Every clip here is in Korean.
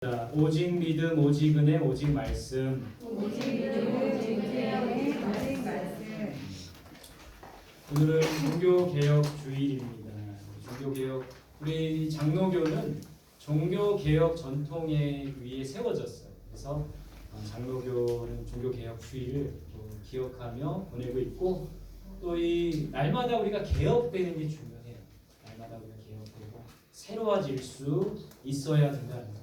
자, 오직 믿음, 오직 은혜, 오직 말씀. 오직 믿음, 오직 은혜, 오직 말씀. 오늘은 종교개혁 주일입니다. 종교개혁, 우리 장로교는 종교개혁 전통에 위에 세워졌어요. 그래서 장로교는 종교개혁 주일을 기억하며 보내고 있고, 또 이 날마다 우리가 개혁되는 게 중요해요. 날마다 우리가 개혁되고 새로워질 수 있어야 된다는 거예요.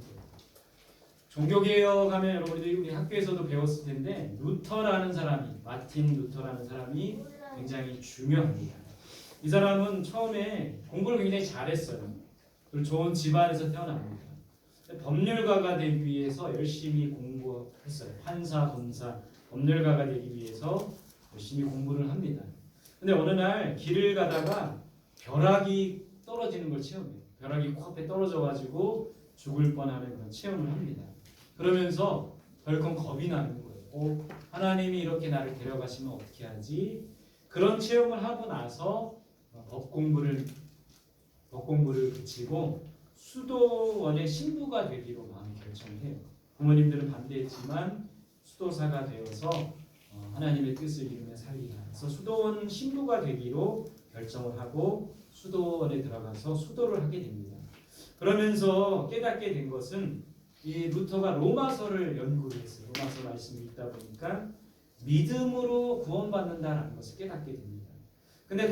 종교개혁하면 여러분들이 우리 학교에서도 배웠을 텐데, 루터라는 사람이, 마틴 루터라는 사람이 굉장히 중요합니다. 이 사람은 처음에 공부를 굉장히 잘했어요. 그리고 좋은 집안에서 태어납니다. 법률가가 되기 위해서 열심히 공부했어요. 판사, 검사, 법률가가 되기 위해서 열심히 공부를 합니다. 근데 어느 날 길을 가다가 벼락이 떨어지는 걸 체험해요. 벼락이 코앞에 떨어져가지고 죽을 뻔하는 그런 체험을 합니다. 그러면서 덜컥 겁이 나는 거예요. 하나님이 이렇게 나를 데려가시면 어떻게 하지? 그런 체험을 하고 나서 법 공부를 그치고 수도원의 신부가 되기로 마음 결정해요. 부모님들은 반대했지만 수도사가 되어서 하나님의 뜻을 이루며 살리라. 그래서 수도원 신부가 되기로 결정을 하고 수도원에 들어가서 수도를 하게 됩니다. 그러면서 깨닫게 된 것은 이 루터가 로마서를 연구를 했어요. 로마서 말씀이 있다 보니까 믿음으로 구원받는다는 것을 깨닫게 됩니다. 근데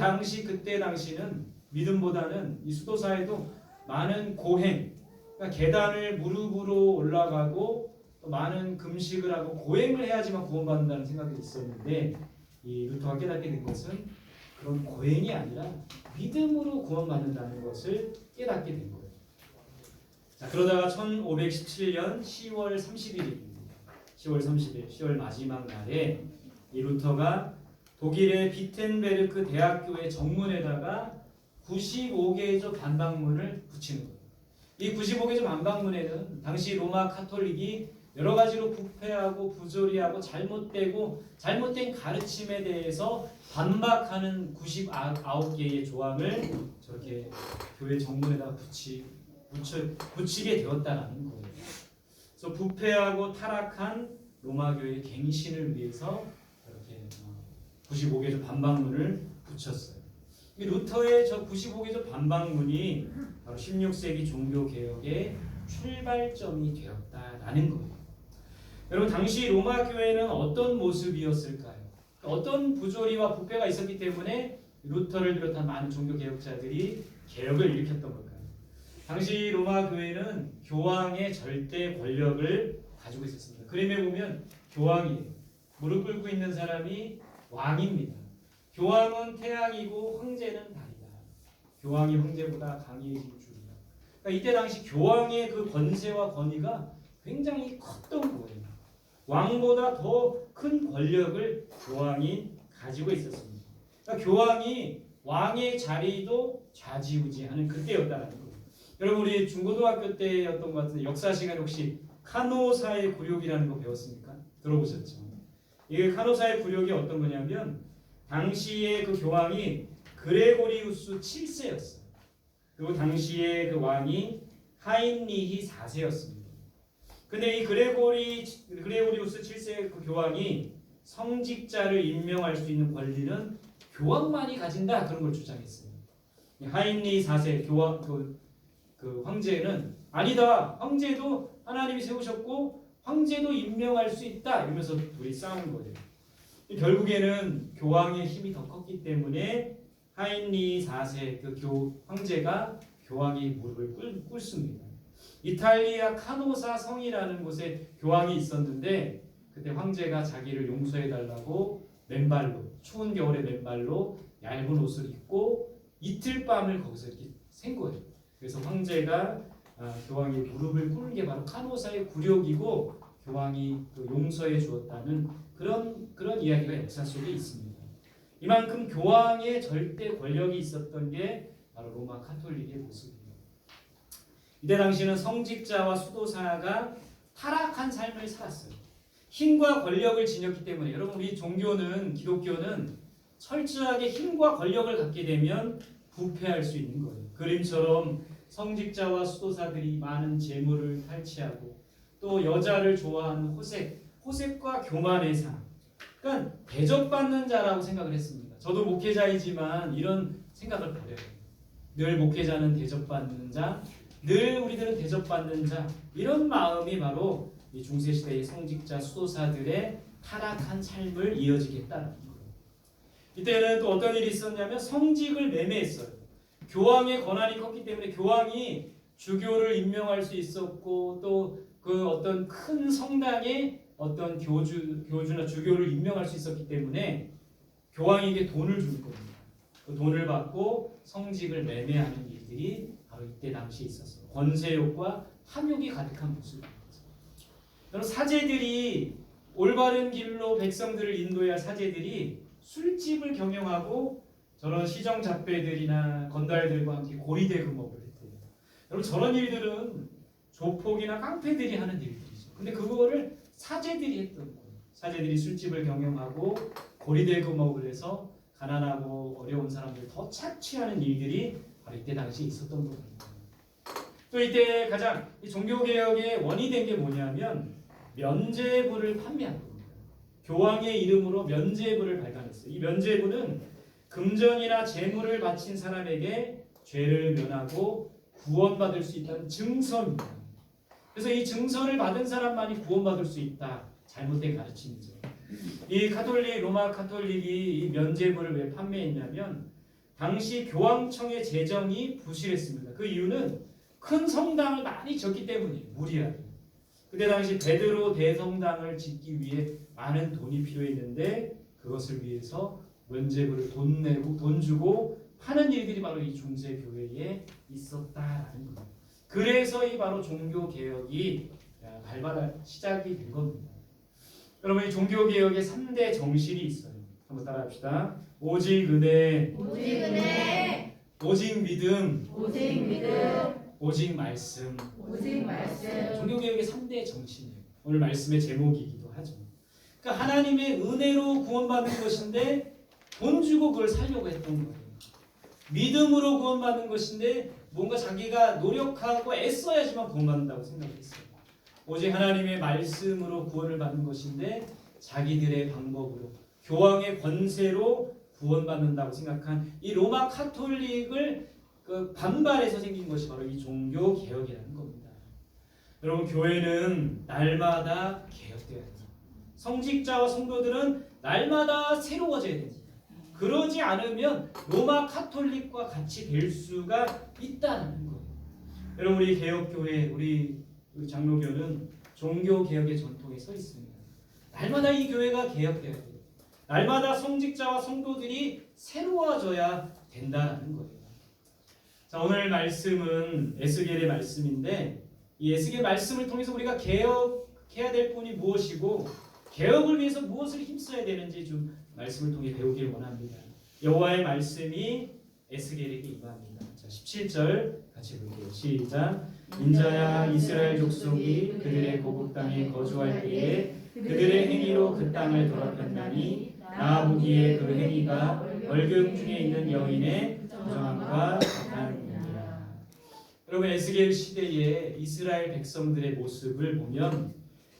그때 당시는 믿음보다는 이 수도사에도 많은 고행, 그러니까 계단을 무릎으로 올라가고 또 많은 금식을 하고 고행을 해야지만 구원받는다는 생각이 있었는데, 이 루터가 깨닫게 된 것은 그런 고행이 아니라 믿음으로 구원받는다는 것을 깨닫게 된 거예요. 자, 그러다가 1517년 10월 30일입니다. 10월 30일, 10월 마지막 날에 이 루터가 독일의 비텐베르크 대학교의 정문에다가 95개조 반박문을 붙이는 거예요. 이 95개조 반박문에는 당시 로마 카톨릭이 여러 가지로 부패하고 부조리하고 잘못된 가르침에 대해서 반박하는 99개의 조항을 저렇게 교회 정문에다가 붙이게 되었다라는 거예요. 그래서 부패하고 타락한 로마교의 갱신을 위해서 이렇게 95개조 반박문을 붙였어요. 이 루터의 저 95개조 반박문이 바로 16세기 종교개혁의 출발점이 되었다라는 거예요. 여러분, 당시 로마교회는 어떤 모습이었을까요? 어떤 부조리와 부패가 있었기 때문에 루터를 비롯한 많은 종교개혁자들이 개혁을 일으켰던 걸까요? 당시 로마 교회는 교황의 절대 권력을 가지고 있었습니다. 그림에 보면 교황이에요. 무릎 꿇고 있는 사람이 왕입니다. 교황은 태양이고 황제는 달이다. 교황이 황제보다 강해질 줄이다. 그러니까 이때 당시 교황의 그 권세와 권위가 굉장히 컸던 거예요. 왕보다 더 큰 권력을 교황이 가지고 있었습니다. 그러니까 교황이 왕의 자리도 좌지우지하는 그때였다는 거예요. 여러분, 우리 중고등학교 때였던 것 같은데 역사 시간에 혹시 카노사의 굴욕이라는 거 배웠습니까? 들어보셨죠? 이게 카노사의 굴욕이 어떤 거냐면, 당시에 그 교황이 그레고리우스 7세였어요. 그리고 당시에 그 왕이 하인리히 4세였습니다. 근데 이 그레고리우스 7세 그 교황이 성직자를 임명할 수 있는 권리는 교황만이 가진다, 그런 걸 주장했어요. 하인리히 4세 교황 그 황제는 아니다. 황제도 하나님이 세우셨고 황제도 임명할 수 있다, 이러면서 둘이 싸운 거예요. 결국에는 교황의 힘이 더 컸기 때문에 하인리 4세 그 황제가 교황의 무릎을 꿇습니다. 이탈리아 카노사 성이라는 곳에 교황이 있었는데, 그때 황제가 자기를 용서해 달라고 맨발로, 추운 겨울에 맨발로 얇은 옷을 입고 이틀 밤을 거기서 이렇게 샌 거예요. 그래서 황제가 교황의 무릎을 꿇는 게 바로 카노사의 굴욕이고, 교황이 용서해 주었다는 그런 이야기가 역사 속에 있습니다. 이만큼 교황의 절대 권력이 있었던 게 바로 로마 카톨릭의 모습입니다. 이때 당시는 성직자와 수도사가 타락한 삶을 살았어요. 힘과 권력을 지녔기 때문에, 여러분, 우리 종교는, 기독교는 철저하게 힘과 권력을 갖게 되면 부패할 수 있는 거예요. 그림처럼 성직자와 수도사들이 많은 재물을 탈취하고 또 여자를 좋아하는 호색과 교만의 삶. 그러니까 대접받는 자라고 생각을 했습니다. 저도 목회자이지만 이런 생각을 버려요. 늘 목회자는 대접받는 자, 늘 우리들은 대접받는 자, 이런 마음이 바로 이 중세시대의 성직자 수도사들의 타락한 삶을 이어지겠다는 거예요. 이때는 또 어떤 일이 있었냐면 성직을 매매했어요. 교황의 권한이 컸기 때문에 교황이 주교를 임명할 수 있었고 또 그 어떤 큰 성당에 어떤 교주나 주교를 임명할 수 있었기 때문에 교황에게 돈을 줄 겁니다. 그 돈을 받고 성직을 매매하는 일들이 바로 이때 당시에 있었어요. 권세욕과 탐욕이 가득한 모습입니다. 여러분, 사제들이 올바른 길로 백성들을 인도해야 할 사제들이 술집을 경영하고 저런 시정잡배들이나 건달들과 함께 고리대금업을 했대요. 여러분, 저런 일들은 조폭이나 깡패들이 하는 일들이죠. 근데 그거를 사제들이 했던 거예요. 사제들이 술집을 경영하고 고리대금업을 해서 가난하고 어려운 사람들 더 착취하는 일들이 바로 이때 당시에 있었던 겁니다. 또 이때 가장 종교개혁의 원인이 된 게 뭐냐면 면죄부를 판매한 겁니다. 교황의 이름으로 면죄부를 발간했어요. 이 면죄부는 금전이나 재물을 바친 사람에게 죄를 면하고 구원받을 수 있다는 증서입니다. 그래서 이 증서를 받은 사람만이 구원받을 수 있다. 잘못된 가르침이죠. 이 로마 카톨릭이 이 면죄부를 왜 판매했냐면 당시 교황청의 재정이 부실했습니다. 그 이유는 큰 성당을 많이 짓기 때문이에요. 무리하게. 그때 당시 베드로 대성당을 짓기 위해 많은 돈이 필요했는데 그것을 위해서 면죄부를 돈 주고 파는 일들이 바로 이 중세 교회에 있었다라는 거예요. 그래서 이 바로 종교 개혁이 발발할 시작이 된 겁니다. 여러분, 이 종교 개혁의 3대 정신이 있어요. 한번 따라합시다. 오직 은혜, 오직 믿음, 오직 말씀. 종교 개혁의 3대 정신이에요. 오늘 말씀의 제목이기도 하죠. 그러니까 하나님의 은혜로 구원받는 것인데 돈 주고 그걸 살려고 했던 거예요. 믿음으로 구원받는 것인데 뭔가 자기가 노력하고 애써야지만 구원받는다고 생각했어요. 오직 하나님의 말씀으로 구원을 받는 것인데 자기들의 방법으로 교황의 권세로 구원받는다고 생각한 이 로마 카톨릭을 반발해서 생긴 것이 바로 이 종교 개혁이라는 겁니다. 여러분, 교회는 날마다 개혁돼야 됩니다. 성직자와 성도들은 날마다 새로워져야 됩니다. 그러지 않으면 로마 카톨릭과 같이 될 수가 있다는 거예요. 여러분, 우리 개혁교회, 우리 장로교는 종교개혁의 전통에 서 있습니다. 날마다 이 교회가 개혁돼야 돼요. 날마다 성직자와 성도들이 새로워져야 된다는 거예요. 자, 오늘 말씀은 에스겔의 말씀인데 이 에스겔 말씀을 통해서 우리가 개혁해야 될 분이 무엇이고 개혁을 위해서 무엇을 힘써야 되는지 좀 말씀을 통해 배우길 원합니다. 여호와의 말씀이 에스겔에게 임합니다. 자, 17절 같이 볼게요. 시작. 인자야, 이스라엘 족속이 그들의 고국 땅에 거주할 때에 그들의 행위로 그 땅을 더럽혔나니 나 보기에 그 행위가 월경 중에 있는 여인의 부정함과 같으니라. 여러분, 에스겔 시대의 이스라엘 백성들의 모습을 보면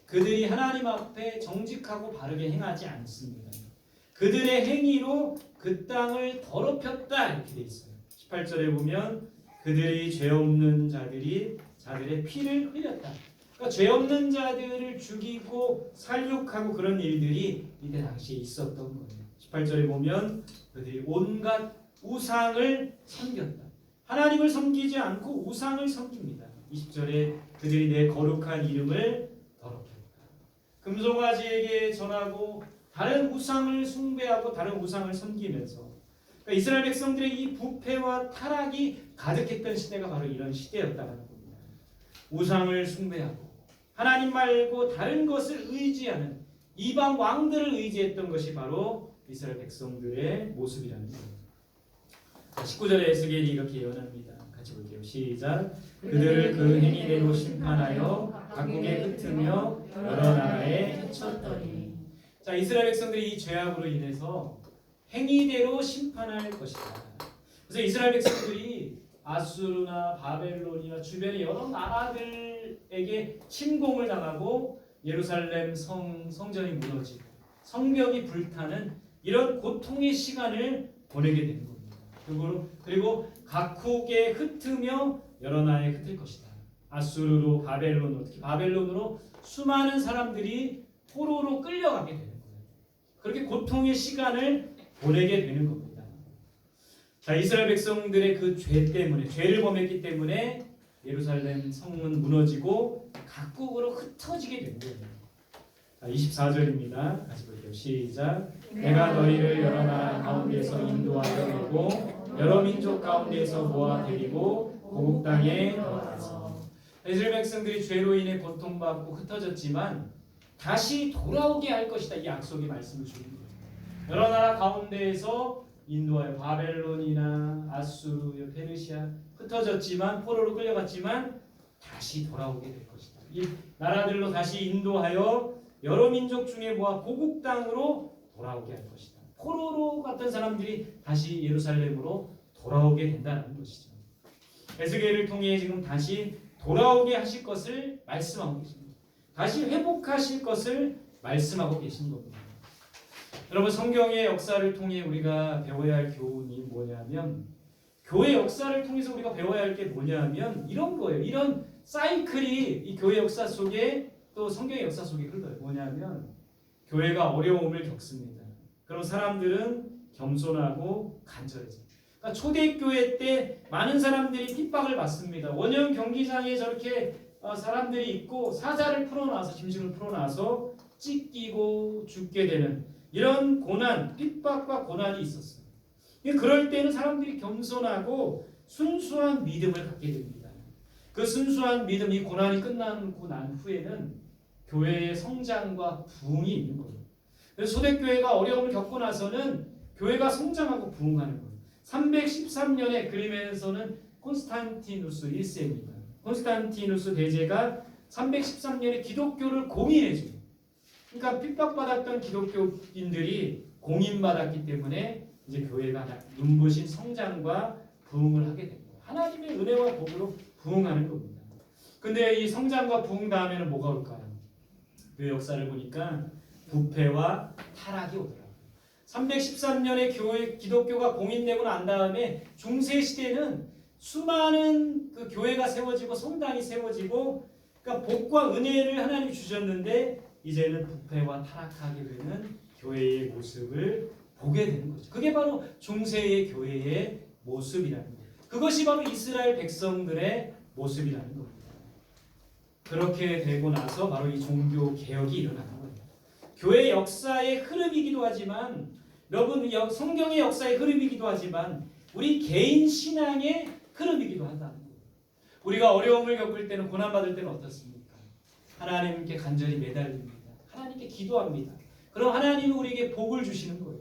그들이 하나님 앞에 정직하고 바르게 행하지 않습니다. 그들의 행위로 그 땅을 더럽혔다 이렇게 돼 있어요. 18절에 보면 그들이 죄 없는 자들의 피를 흘렸다. 그러니까 죄 없는 자들을 죽이고 살육하고 그런 일들이 이때 당시에 있었던 거예요. 18절에 보면 그들이 온갖 우상을 섬겼다. 하나님을 섬기지 않고 우상을 섬깁니다. 20절에 그들이 내 거룩한 이름을 더럽혔다. 금송아지에게 전하고 다른 우상을 숭배하고 다른 우상을 섬기면서 그러니까 이스라엘 백성들의 이 부패와 타락이 가득했던 시대가 바로 이런 시대였다는 겁니다. 우상을 숭배하고 하나님 말고 다른 것을 의지하는 이방 왕들을 의지했던 것이 바로 이스라엘 백성들의 모습이라는 거예요. 19절에 에스겔이 이렇게 예언합니다. 같이 볼게요. 시작. 그들을 그 행위대로 심판하여 각국에 흩으며 여러 나라에 해쳤더니. 자, 이스라엘 백성들이 이 죄악으로 인해서 행위대로 심판할 것이다. 그래서 이스라엘 백성들이 아수르나 바벨론이나 주변의 여러 나라들에게 침공을 당하고 예루살렘 성전이 무너지고 성벽이 불타는 이런 고통의 시간을 보내게 되는 겁니다. 그리고 각국에 흩으며 여러 나라에 흩을 것이다. 아수르로 바벨론으로, 특히 바벨론으로 수많은 사람들이 포로로 끌려가게 되는 거예요. 그렇게 고통의 시간을 보내게 되는 겁니다. 자, 이스라엘 백성들의 그 죄 때문에, 죄를 범했기 때문에 예루살렘 성은 무너지고 각국으로 흩어지게 된 거예요. 자, 24절입니다. 다시 볼게요. 시작. 내가 너희를 여러 나라 가운데서 인도하여 내고 여러 민족 가운데서 모아 데리고 고국 땅에 들어가서. 이스라엘 백성들이 죄로 인해 고통받고 흩어졌지만 다시 돌아오게 할 것이다. 이 약속의 말씀을 주는 거예요. 여러 나라 가운데에서 인도하여 바벨론이나 아수르, 페르시아 흩어졌지만 포로로 끌려갔지만 다시 돌아오게 될 것이다. 이 나라들로 다시 인도하여 여러 민족 중에 모아 고국 땅으로 돌아오게 할 것이다. 포로로 갔던 사람들이 다시 예루살렘으로 돌아오게 된다는 것이죠. 에스겔을 통해 지금 다시 돌아오게 하실 것을 말씀하고 계십니다. 다시 회복하실 것을 말씀하고 계신 겁니다. 여러분, 성경의 역사를 통해 우리가 배워야 할 교훈이 뭐냐면, 교회 역사를 통해서 우리가 배워야 할 게 뭐냐면 이런 거예요. 이런 사이클이 이 교회 역사 속에 또 성경의 역사 속에 흘러요. 뭐냐면 교회가 어려움을 겪습니다. 그럼 사람들은 겸손하고 간절해져요. 그러니까 초대교회 때 많은 사람들이 핍박을 받습니다. 원형 경기장에 저렇게 사람들이 있고 사자를 풀어놔서, 짐승을 풀어놔서 찢기고 죽게 되는 이런 고난, 핍박과 고난이 있었어요. 그럴 때는 사람들이 겸손하고 순수한 믿음을 갖게 됩니다. 그 순수한 믿음, 이 고난이 끝나고 난 후에는 교회의 성장과 부흥이 있는 거예요. 그래서 초대교회가 어려움을 겪고 나서는 교회가 성장하고 부흥하는 거예요. 313년에 그림에서는 콘스탄티누스 1세입니다. 콘스탄티누스 대제가 313년에 기독교를 공인해줘요. 그러니까 핍박받았던 기독교인들이 공인받았기 때문에 이제 교회가 눈부신 성장과 부흥을 하게 됩니다. 하나님의 은혜와 복으로 부흥하는 겁니다. 근데 이 성장과 부흥 다음에는 뭐가 올까요? 그 역사를 보니까 부패와 타락이 오더라고요. 313년에 기독교가 공인되고 난 다음에 중세 시대는 수많은 그 교회가 세워지고 성당이 세워지고, 그러니까 복과 은혜를 하나님이 주셨는데 이제는 부패와 타락하게 되는 교회의 모습을 보게 되는 거죠. 그게 바로 중세의 교회의 모습이라는 거예요. 그것이 바로 이스라엘 백성들의 모습이라는 겁니다. 그렇게 되고 나서 바로 이 종교 개혁이 일어나는 거예요. 교회 역사의 흐름이기도 하지만, 여러분, 성경의 역사의 흐름이기도 하지만 우리 개인 신앙의 흐름이기도 한다는 거예요. 우리가 어려움을 겪을 때는, 고난받을 때는 어떻습니까? 하나님께 간절히 매달립니다. 하나님께 기도합니다. 그럼 하나님은 우리에게 복을 주시는 거예요.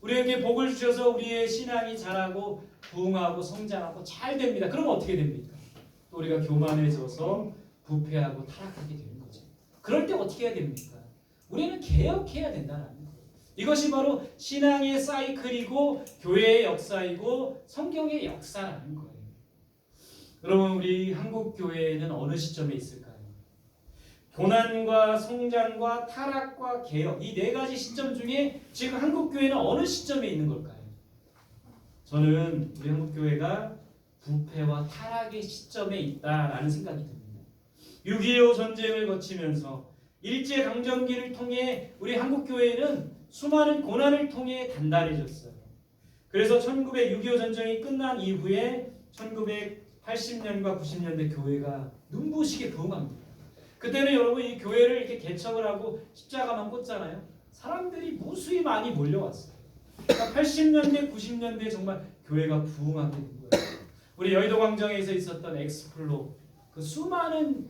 우리에게 복을 주셔서 우리의 신앙이 자라고 부흥하고 성장하고 잘 됩니다. 그럼 어떻게 됩니까? 또 우리가 교만해져서 부패하고 타락하게 되는 거죠. 그럴 때 어떻게 해야 됩니까? 우리는 개혁해야 된다는 거예요. 이것이 바로 신앙의 사이클이고 교회의 역사이고 성경의 역사라는 거예요. 여러분, 우리 한국 교회는 어느 시점에 있을까요? 고난과 성장과 타락과 개혁, 이 네 가지 시점 중에 지금 한국 교회는 어느 시점에 있는 걸까요? 저는 우리 한국 교회가 부패와 타락의 시점에 있다라는 생각이 듭니다. 6.25 전쟁을 거치면서 일제강점기를 통해 우리 한국 교회는 수많은 고난을 통해 단단해졌어요. 그래서 1906.25 전쟁이 끝난 이후에 1980년과 90년대 교회가 눈부시게 부흥합니다. 그때는 여러분, 이 교회를 이렇게 개척을 하고 십자가만 꽂잖아요. 사람들이 무수히 많이 몰려왔어요. 그러니까 80년대, 90년대 정말 교회가 부흥하게 된 거예요. 우리 여의도 광장에서 있었던 엑스플로, 그 수많은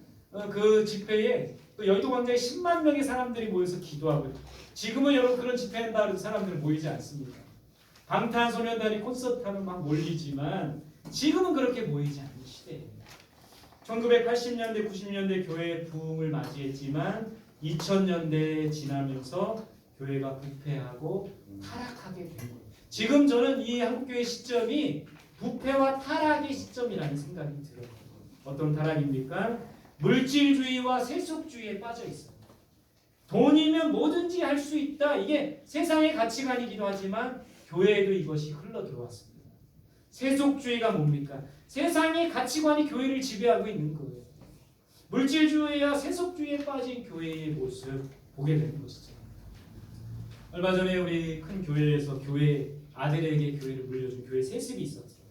그 집회에 그 여의도 광장에 10만 명의 사람들이 모여서 기도하고, 지금은 여러분 그런 집회한다 해도 사람들 모이지 않습니다. 방탄소년단이 콘서트하면 막 몰리지만 지금은 그렇게 모이지 않는 시대예요. 1980년대, 90년대 교회의 부흥을 맞이했지만 2000년대에 지나면서 교회가 부패하고 타락하게 된 거예요. 지금 저는 이 한국교회 시점이 부패와 타락의 시점이라는 생각이 들어요. 어떤 타락입니까? 물질주의와 세속주의에 빠져 있어요. 돈이면 뭐든지 할 수 있다. 이게 세상의 가치관이기도 하지만 교회에도 이것이 흘러 들어왔습니다. 세속주의가 뭡니까? 세상의 가치관이 교회를 지배하고 있는 거예요. 물질주의와 세속주의에 빠진 교회의 모습 보게 되는 것이죠. 얼마 전에 우리 큰 교회에서 교회 아들에게 교회를 물려준 교회 세습이 있었어요.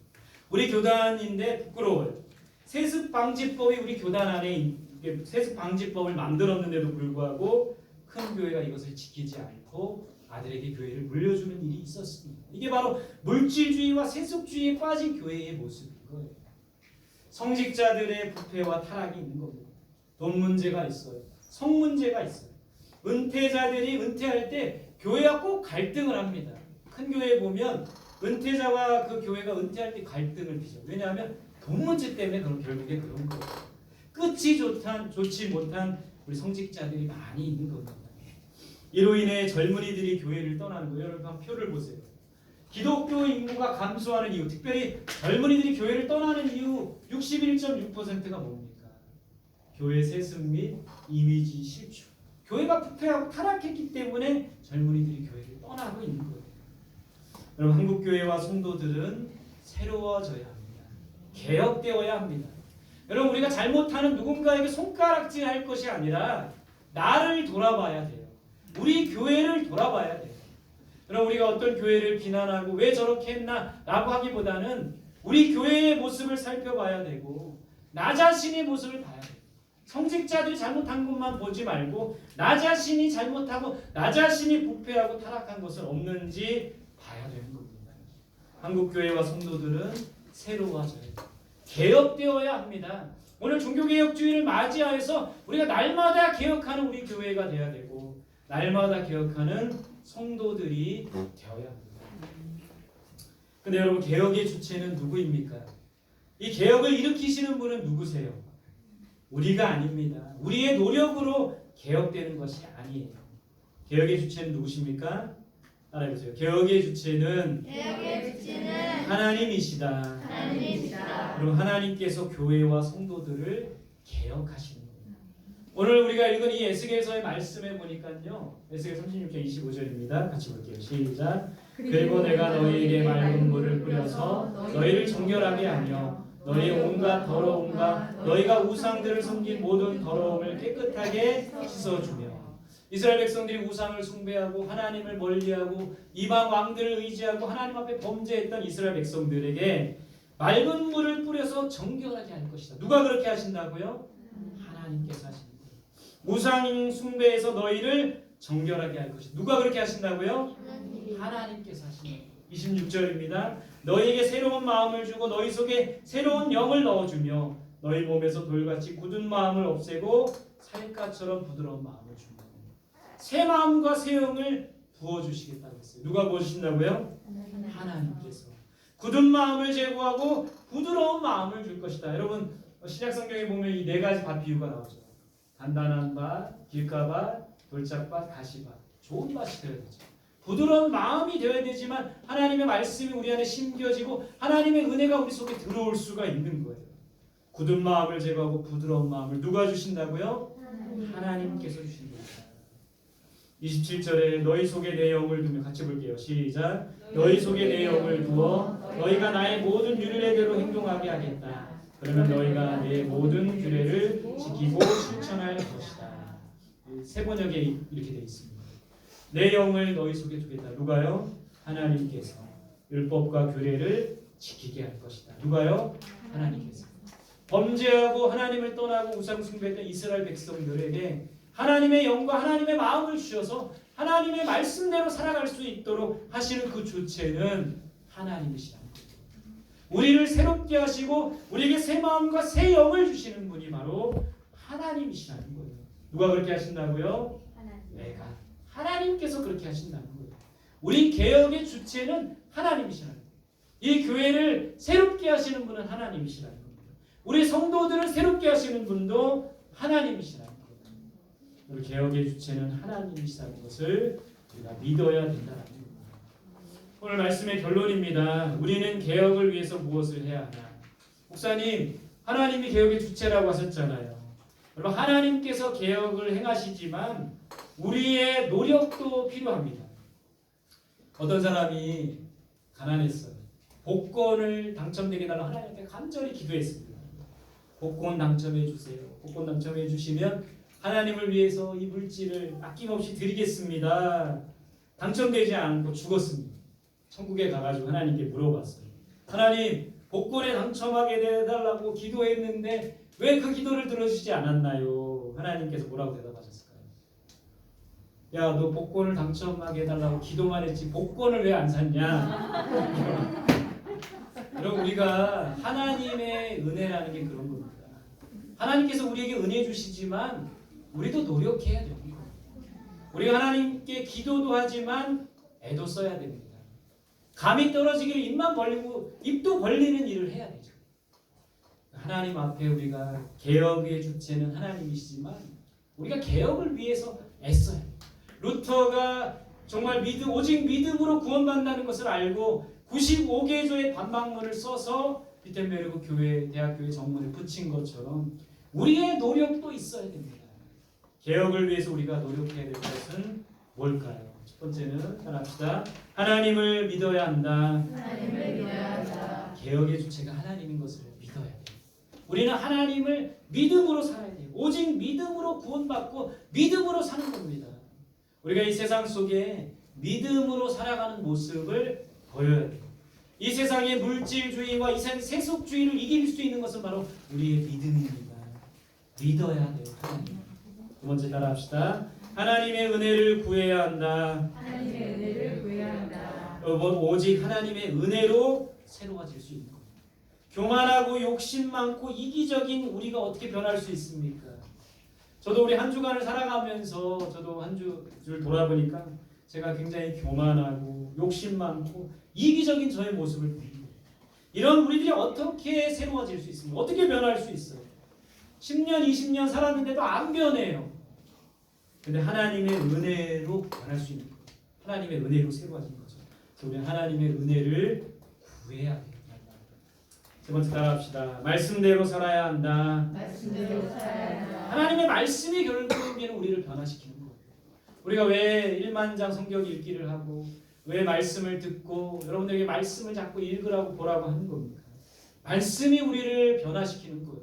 우리 교단인데 부끄러워요. 세습 방지법이 우리 교단 안에 세습 방지법을 만들었는데도 불구하고 큰 교회가 이것을 지키지 않고 아들에게 교회를 물려주는 일이 있었습니다. 이게 바로 물질주의와 세속주의에 빠진 교회의 모습인 거예요. 성직자들의 부패와 타락이 있는 겁니다. 돈 문제가 있어요. 성 문제가 있어요. 은퇴자들이 은퇴할 때 교회와 꼭 갈등을 합니다. 큰 교회에 보면 은퇴자와 그 교회가 은퇴할 때 갈등을 빚어요. 왜냐하면 돈 문제 때문에 결국에 그런 거예요. 끝이 좋지 못한 우리 성직자들이 많이 있는 겁니다. 이로 인해 젊은이들이 교회를 떠나는 거예요. 여러분 한번 표를 보세요. 기독교 인구가 감소하는 이유, 특별히 젊은이들이 교회를 떠나는 이유 61.6%가 뭡니까? 교회 세습 및 이미지 실추. 교회가 부패하고 타락했기 때문에 젊은이들이 교회를 떠나고 있는 거예요. 여러분 한국 교회와 성도들은 새로워져야 합니다. 개혁되어야 합니다. 여러분 우리가 잘못하는 누군가에게 손가락질할 것이 아니라 나를 돌아봐야 돼요. 우리 교회를 돌아봐야 돼요. 여러분 우리가 어떤 교회를 비난하고 왜 저렇게 했나 라고 하기보다는 우리 교회의 모습을 살펴봐야 되고 나 자신의 모습을 봐야 돼요. 성직자들이 잘못한 것만 보지 말고 나 자신이 잘못하고 나 자신이 부패하고 타락한 것은 없는지 봐야 되는 겁니다. 한국 교회와 성도들은 새로워져야 돼요. 개혁되어야 합니다. 오늘 종교개혁주의를 맞이하여서 우리가 날마다 개혁하는 우리 교회가 되어야 되고 날마다 개혁하는 성도들이 되어야 합니다. 근데 여러분 개혁의 주체는 누구입니까? 이 개혁을 일으키시는 분은 누구세요? 우리가 아닙니다. 우리의 노력으로 개혁되는 것이 아니에요. 개혁의 주체는 누구십니까? 따라해보세요. 개혁의 주체는 하나님이시다. 하나님이시다. 그럼 하나님께서 교회와 성도들을 개혁하시는 거예요. 오늘 우리가 읽은 이 에스겔서의 말씀에 보니까요. 에스겔 36장 25절입니다. 같이 볼게요. 시작. 그리고 내가 너희에게 맑은 물을 뿌려서 너희를 정결하게 하며 너희의 온갖 더러움과 너희가 우상들을 섬긴 모든 더러움을 깨끗하게 씻어주며 이스라엘 백성들이 우상을 숭배하고 하나님을 멀리하고 이방 왕들을 의지하고 하나님 앞에 범죄했던 이스라엘 백성들에게 맑은 물을 뿌려서 정결하게 할 것이다. 누가 그렇게 하신다고요? 하나님께서 하신다. 우상 숭배에서 너희를 정결하게 할 것이다. 누가 그렇게 하신다고요? 하나님께서 하신다. 26절입니다. 너희에게 새로운 마음을 주고 너희 속에 새로운 영을 넣어주며 너희 몸에서 돌같이 굳은 마음을 없애고 살갗처럼 부드러운 마음을 준다. 새 마음과 새 영을 부어주시겠다고 했어요. 누가 부어주신다고요? 하나님께서. 굳은 마음을 제거하고 부드러운 마음을 줄 것이다. 여러분 신약성경에 보면 이 네 가지 밭 비유가 나오죠. 단단한 밭, 길가밭, 돌짝밭, 가시밭. 좋은 밭이 되어야 되죠. 부드러운 마음이 되어야 되지만 하나님의 말씀이 우리 안에 심겨지고 하나님의 은혜가 우리 속에 들어올 수가 있는 거예요. 굳은 마음을 제거하고 부드러운 마음을 누가 주신다고요? 하나님께서 주신 겁니다. 27절에 너희 속에 내 영을 두며 같이 볼게요. 시작. 너희 속에 내 영을 두어 너희가 나의 모든 규례대로 행동하게 하겠다. 그러면 너희가 내 모든 규례를 지키고 실천할 것이다. 세 번역에 이렇게 되어 있습니다. 내 영을 너희 속에 두겠다. 누가요? 하나님께서 율법과 규례를 지키게 할 것이다. 누가요? 하나님께서. 범죄하고 하나님을 떠나고 우상 숭배했던 이스라엘 백성들에게 하나님의 영과 하나님의 마음을 주셔서 하나님의 말씀대로 살아갈 수 있도록 하시는 그 주체는 하나님이시라는 거예요. 우리를 새롭게 하시고 우리에게 새 마음과 새 영을 주시는 분이 바로 하나님이시라는 거예요. 누가 그렇게 하신다고요? 내가. 하나님께서 그렇게 하신다는 거예요. 우리 개혁의 주체는 하나님이시라는 거예요. 이 교회를 새롭게 하시는 분은 하나님이시라는 겁니다. 우리 성도들을 새롭게 하시는 분도 하나님이시라는 거예요. 우리 개혁의 주체는 하나님이시라는 것을 우리가 믿어야 된다는 겁니다. 오늘 말씀의 결론입니다. 우리는 개혁을 위해서 무엇을 해야 하나? 목사님, 하나님이 개혁의 주체라고 하셨잖아요. 여러분, 하나님께서 개혁을 행하시지만 우리의 노력도 필요합니다. 어떤 사람이 가난했어요. 복권을 당첨되게 달라고 하나님께 간절히 기도했습니다. 복권 당첨해 주세요. 복권 당첨해 주시면 하나님을 위해서 이 물질을 아낌없이 드리겠습니다. 당첨되지 않고 죽었습니다. 천국에 가가지고 하나님께 물어봤어요. 하나님, 복권에 당첨하게 해달라고 기도했는데 왜 그 기도를 들어주시지 않았나요? 하나님께서 뭐라고 대답하셨을까요? 야, 너 복권을 당첨하게 해달라고 기도만 했지 복권을 왜 안 샀냐? 여러분, 우리가 하나님의 은혜라는 게 그런 겁니다. 하나님께서 우리에게 은혜 주시지만 우리도 노력해야 됩니다. 우리가 하나님께 기도도 하지만 애도 써야 됩니다. 감이 떨어지기를 입만 벌리고 입도 벌리는 일을 해야 되죠. 하나님 앞에 우리가 개혁의 주체는 하나님이시지만 우리가 개혁을 위해서 애써야 돼요. 루터가 정말 오직 믿음으로 구원받는다는 것을 알고 95개조의 반박문을 써서 비텐베르크 교회 대학교의 정문에 붙인 것처럼 우리의 노력도 있어야 됩니다. 개혁을 위해서 우리가 노력해야 될 것은 뭘까요? 첫 번째는 따라합시다. 하나님을 믿어야 한다. 하나님을 믿어야 한다. 개혁의 주체가 하나님인 것을 믿어야 돼요. 우리는 하나님을 믿음으로 살아야 돼요. 오직 믿음으로 구원받고 믿음으로 사는 겁니다. 우리가 이 세상 속에 믿음으로 살아가는 모습을 보여야 돼요. 이 세상의 물질주의와 이 세상의 세속주의를 이길 수 있는 것은 바로 우리의 믿음입니다. 믿어야 돼요. 하나님. 두 번째 따라합시다. 하나님의 은혜를 구해야 한다. 하나님의 은혜를 구해야 한다. 오직 하나님의 은혜로 새로워질 수 있는 겁니다. 교만하고 욕심 많고 이기적인 우리가 어떻게 변할 수 있습니까? 저도 우리 한 주간을 살아가면서 저도 한 주를 돌아보니까 제가 굉장히 교만하고 욕심 많고 이기적인 저의 모습을 보입니다. 이런 우리들이 어떻게 새로워질 수 있습니까? 어떻게 변할 수 있어요? 10년, 20년 살았는데도 안 변해요. 근데 하나님의 은혜로 변할 수 있는 거예요. 하나님의 은혜로 새로워지는 거죠. 그래서 우리는 하나님의 은혜를 구해야 돼요. 세 번째 따라합시다. 말씀대로 살아야 한다. 말씀대로 살아야 한다. 하나님의 말씀이 결국에는 우리를 변화시키는 거예요. 우리가 왜 1만 장 성경 읽기를 하고 왜 말씀을 듣고 여러분들에게 말씀을 자꾸 읽으라고 보라고 하는 겁니까? 말씀이 우리를 변화시키는 거예요.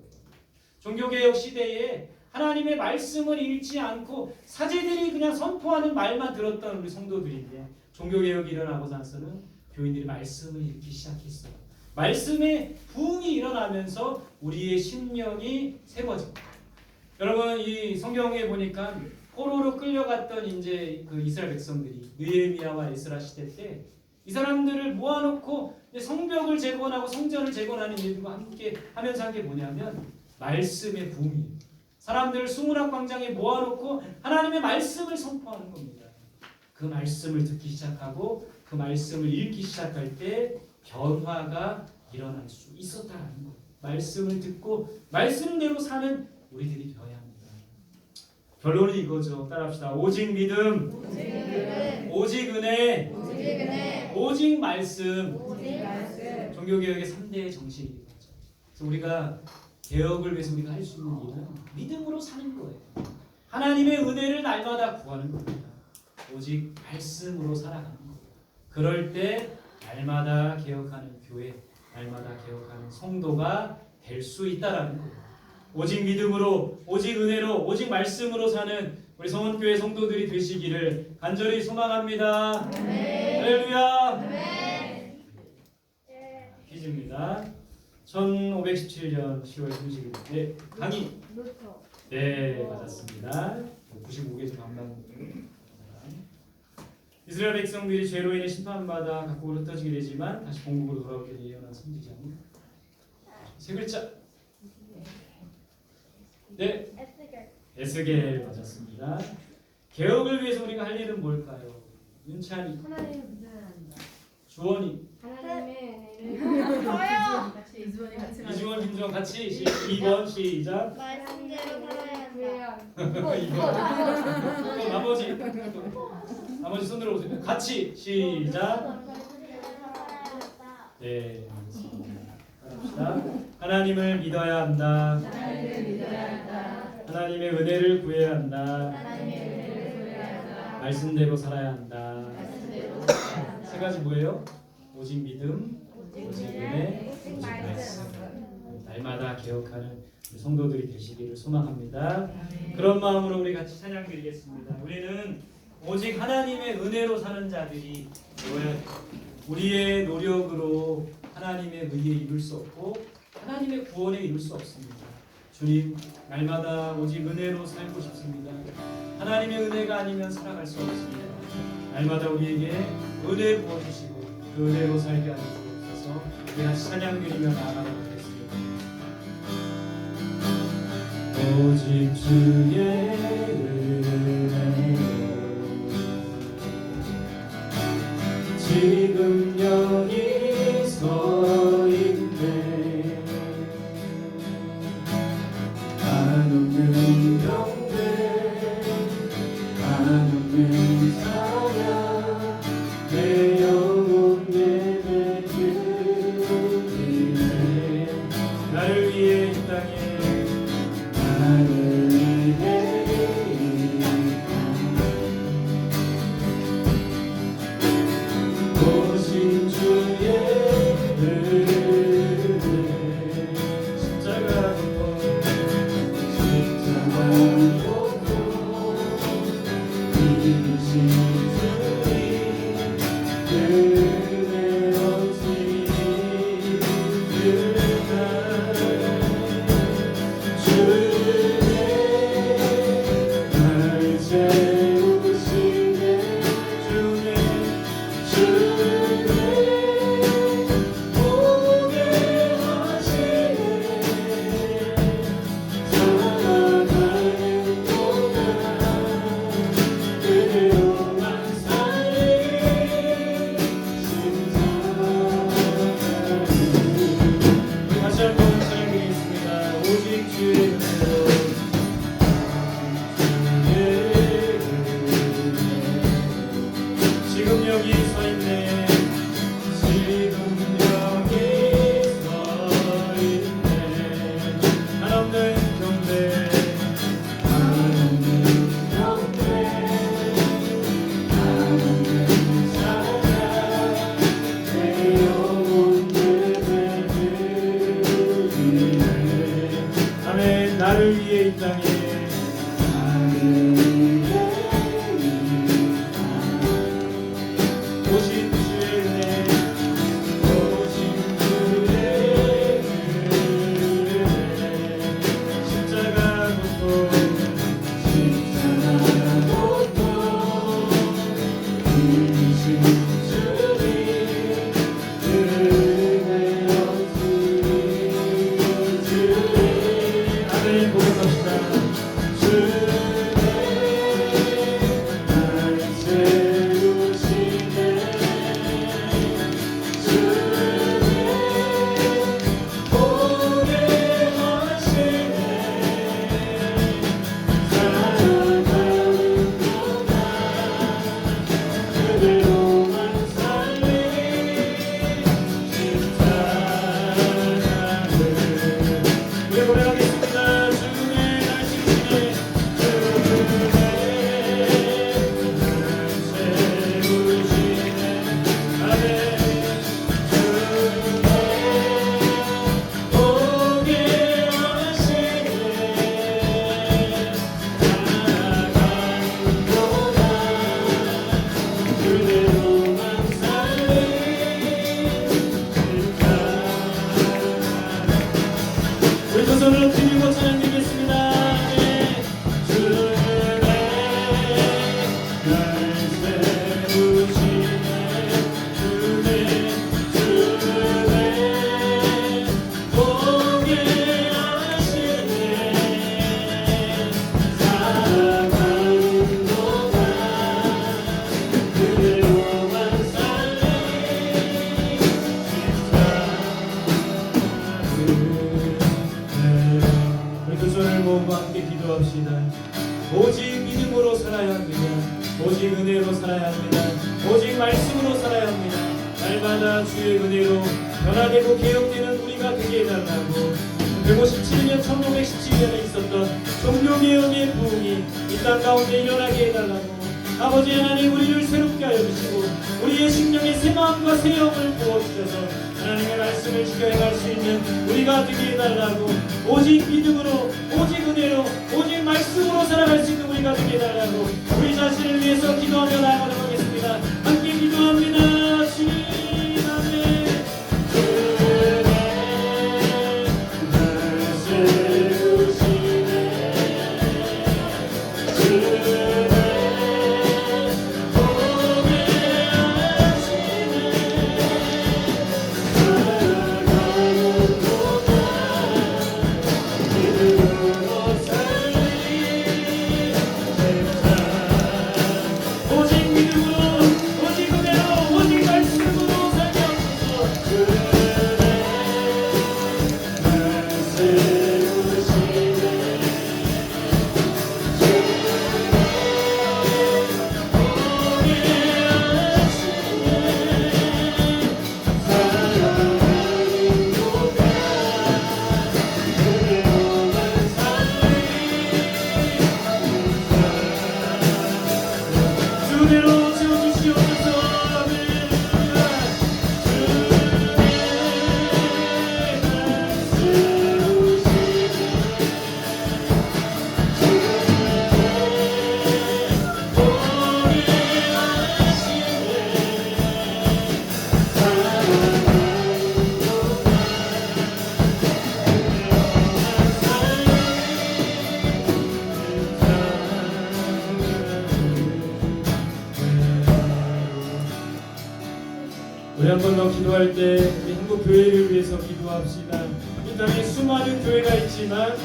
종교개혁 시대에 하나님의 말씀을 읽지 않고 사제들이 그냥 선포하는 말만 들었던 우리 성도들인데 종교개혁이 일어나고 나서는 교인들이 말씀을 읽기 시작했어요. 말씀의 부흥이 일어나면서 우리의 심령이 새로워집니다. 여러분, 이 성경에 보니까 포로로 끌려갔던 이제 그 이스라엘 백성들이 느헤미야와 에스라 시대 때 이 사람들을 모아놓고 성벽을 재건하고 성전을 재건하는 일들과 함께 하면서 한 게 뭐냐면 말씀의 부흥이에요. 사람들을 수문학 광장에 모아놓고 하나님의 말씀을 선포하는 겁니다. 그 말씀을 듣기 시작하고 그 말씀을 읽기 시작할 때 변화가 일어날 수 있었다는 거예요. 말씀을 듣고 말씀대로 사는 우리들이 되어야 합니다. 결론은 이거죠. 따라합시다. 오직 믿음, 오직 은혜, 오직 말씀. 종교개혁의 3대 정신이죠. 그래서 우리가 개혁을 위해서 우리가 할 수 있는 일은 믿음으로 사는 거예요. 하나님의 은혜를 날마다 구하는 겁니다. 오직 말씀으로 살아가는 거예요. 그럴 때 날마다 개혁하는 교회, 날마다 개혁하는 성도가 될 수 있다라는 거예요. 오직 믿음으로, 오직 은혜로, 오직 말씀으로 사는 우리 성원교회 성도들이 되시기를 간절히 소망합니다. 할렐루야. 퀴즈입니다. 1517년 10월 30일 네, 강의. 네, 맞았습니다. 95개조 반박. 이스라엘 백성들이 죄로 인해 심판받아 각국으로 흩어지게 되지만 다시 본국으로 돌아오게 되 예언한 선지자는 세 글자. 네, 에스겔 맞았습니다. 개혁을 위해서 우리가 할 일은 뭘까요? 윤찬이, 하나님을 믿어야 한다. 주원이, 하나님의 은혜를 저요. 같이 이주원, 김주원 같이 2번 시작. 말씀대로 살아야 한다. 또 나머지 손 들어보세요. 같이 시작. 네, 알겠습니다. 합시다. 하나님을 믿어야 한다. 하나님을 믿어야 한다. 하나님의 은혜를 구해야 한다. 하나님의 은혜를 구해야 한다. 말씀대로 살아야 한다. 말씀대로 살아야 한다. 세 가지 뭐예요? 오직 믿음, 오직 은혜, 오직 오직 말씀. 말씀. 날마다 개혁하는 우리 성도들이 되시기를 소망합니다. 아멘. 그런 마음으로 우리 같이 찬양 드리겠습니다. 우리는 오직 하나님의 은혜로 사는 자들이 되어야 돼요. 우리의 노력으로 하나님의 의에 이룰 수 없고 하나님의 구원에 이룰 수 없습니다. 주님, 날마다 오직 은혜로 살고 싶습니다. 하나님의 은혜가 아니면 살아갈 수 없습니다. 날마다 우리에게 은혜 부어주시고 그 은혜로 살게 하여 주옵소서. 우리 같이 찬양 드리며 나아가도록 하겠습니다. 오직 주의 은혜로 지금 여기 서 있네. 한없는 경배 한없는 사랑 내 영혼 예배 드리네. 나를 위해 이 땅에 나를 위해 오신 주의 은혜 십자가 덮고 이루신 주님 은혜 없이 날 세우시네. 주님 오게 하시네. 살아가는 동안 그대로만 살리 다시 한번 찬양드리겠습니다. 오직 주의 은혜로 지금 여기 서 있네. 지금 여기 서 있네. 한없는 경배 한없는 경배 한없는 사랑 내 영혼 예배 드리네. 아멘. 나를 위해 이 땅에 나를 위해 오신 주의 은혜 오신 주의 은혜 십자가 덮고 이루신 주님 은혜 없이 주님 아멘. 고백합시다. 주님 날 세우시네. 우리 두 손을 들고 찬양드리겠습니다. 네. 주의 날 세우시네. 주의 오게 하시네. 살아가는 동안 그대로만 살리 우리 두 손을 모으고 함께 기도합시다. 오직 믿음으로 살아야 합니다. 오직 은혜로 살아야 합니다. 오직 말씀으로 살아야 합니다. 날마다 주의 은혜로 변화되고 개혁되는 우리가 되게 해달라고. 157년 1517년에 있었던 종교개혁의 부흥이 이 땅 가운데 일어나게 해달라고. 아버지 하나님, 우리를 새롭게 하여 주시고 우리의 심령에 새 마음과 새 영을 부어주셔서 하나님의 말씀을 지켜 행할 수 있는 우리가 되게 해달라고. 오직 믿음으로, 오직 은혜로, 오직 말씀으로 살아갈 수 있는 우리가 되게 해달라고. 우리 자신을 위해서 기도하며 나아가도록 하겠습니다. 함께 기도합니다. 주님, 아멘. 오직 믿음으로, 오직 은혜로, 오직 말씀으로 살게 하옵소서. 주대로 채워주시옵소서. 우리 한 번 더 기도할 때 우리 한국 교회를 위해서 기도합시다. 이 땅에 수많은 교회가 있지만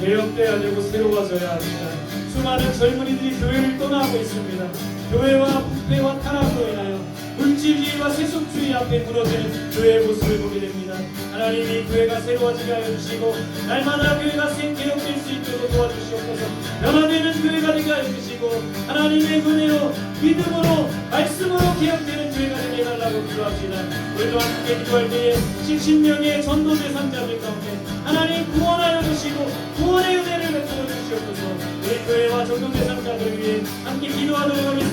개혁돼야 되고 새로워져야 합니다. 수많은 젊은이들이 교회를 떠나고 있습니다. 교회와 부패와 타락으로 인하여 물질주의와 세속주의 앞에 무너지는 교회의 모습을 보게 됩니다. 하나님이 교회가 새로워지게 하여 주시고 날마다 교회가 개혁될 수 있도록 도와주시옵소서. 변화되는 교회가 되게 하여 주시고 하나님의 은혜로, 믿음으로, 말씀으로 개혁되는 교회가 되게 해달라고 기도합시다. 우리도 함께 기도할 때에 70명의 전도 대상자들 가운데 하나님 구원하여 주시고 구원의 은혜를 베풀어 주시옵소서. 우리 교회와 전도 대상자들 위해 함께 기도하도록 하겠습니다.